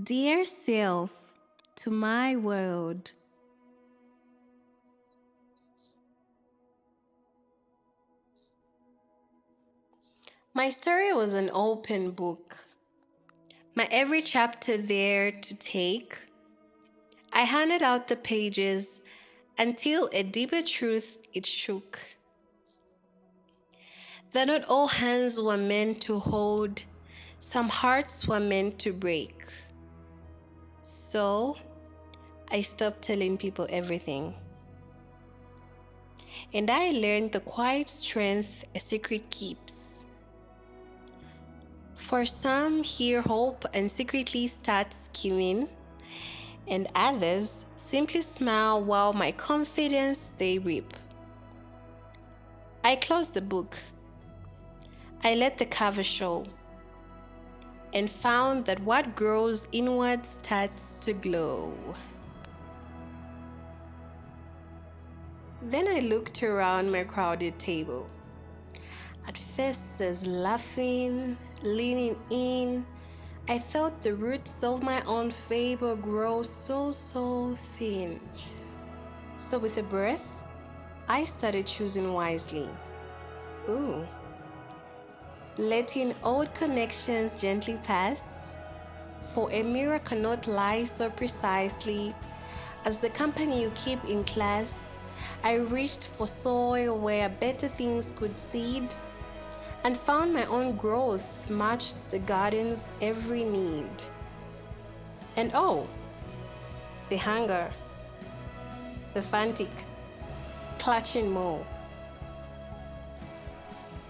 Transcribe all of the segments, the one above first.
Dear self, to my world. My story was an open book, my every chapter there to take. I handed out the pages until a deeper truth it shook. That not all hands were meant to hold, some hearts were meant to break. So, I stopped telling people everything. And I learned the quiet strength a secret keeps. For some, hear hope and secretly start scheming, and others simply smile while my confidence they reap. I closed the book. I let the cover show, and found that what grows inward starts to glow. Then I looked around my crowded table. At first, as laughing, leaning in, I felt the roots of my own favor grow so thin. So with a breath, I started choosing wisely. Ooh. Letting old connections gently pass, for a mirror cannot lie so precisely as the company you keep in class. I reached for soil where better things could seed, and found my own growth matched the garden's every need. And oh, the hunger, the frantic, clutching more.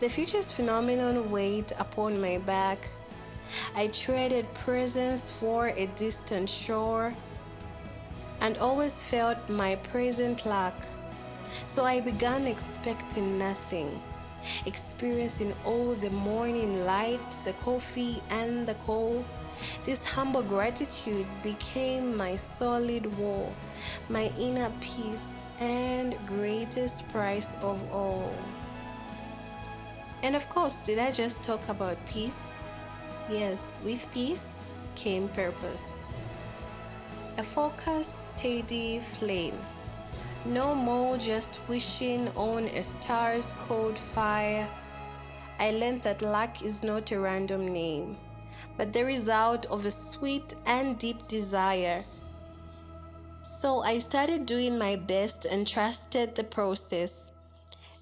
The future's phenomenon weighed upon my back. I traded presence for a distant shore, and always felt my present lack. So I began expecting nothing, experiencing all the morning light, the coffee and the coal. This humble gratitude became my solid wall, my inner peace and greatest prize of all. And of course, did I just talk about peace? Yes, with peace came purpose. A focused, steady flame. No more just wishing on a star's cold fire. I learned that luck is not a random name, but the result of a sweet and deep desire. So I started doing my best and trusted the process.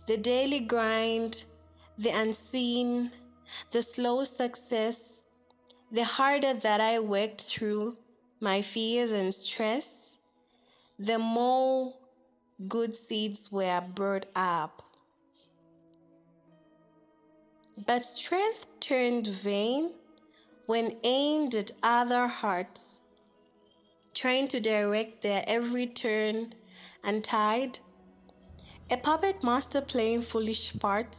The daily grind, the unseen, the slow success, the harder that I worked through my fears and stress, the more good seeds were brought up. But strength turned vain when aimed at other hearts, trying to direct their every turn and tide. A puppet master playing foolish parts,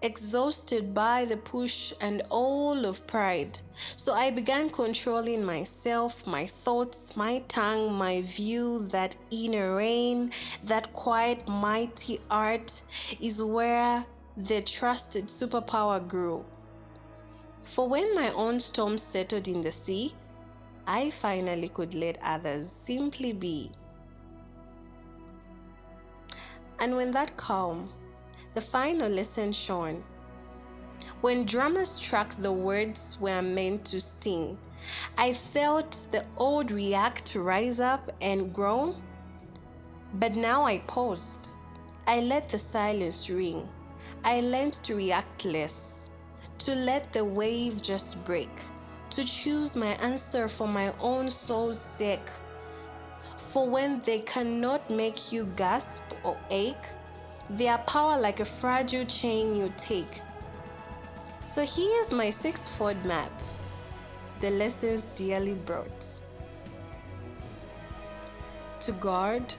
exhausted by the push and all of pride. So I began controlling myself, my thoughts, my tongue, my view. That inner reign, that quiet, mighty art is where the trusted superpower grew. For when my own storm settled in the sea, I finally could let others simply be. And when that calm, the final lesson shone. When drama struck, the words were meant to sting. I felt the old react rise up and groan, but now I paused. I let the silence ring. I learned to react less, to let the wave just break, to choose my answer for my own soul's sake. For when they cannot make you gasp or ache, they are power like a fragile chain you take. So here's my 6-fold map, the lessons dearly brought. To guard,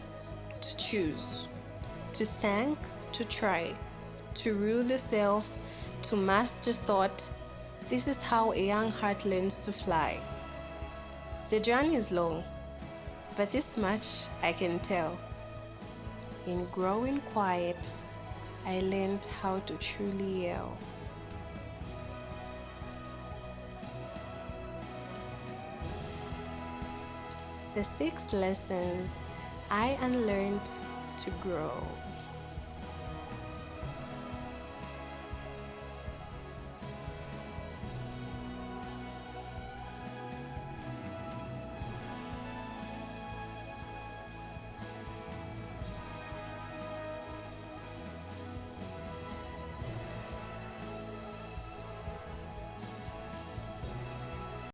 to choose, to thank, to try, to rule the self, to master thought. This is how a young heart learns to fly. The journey is long, but this much I can tell. In growing quiet, I learned how to truly yell. The 6 lessons I unlearned to grow.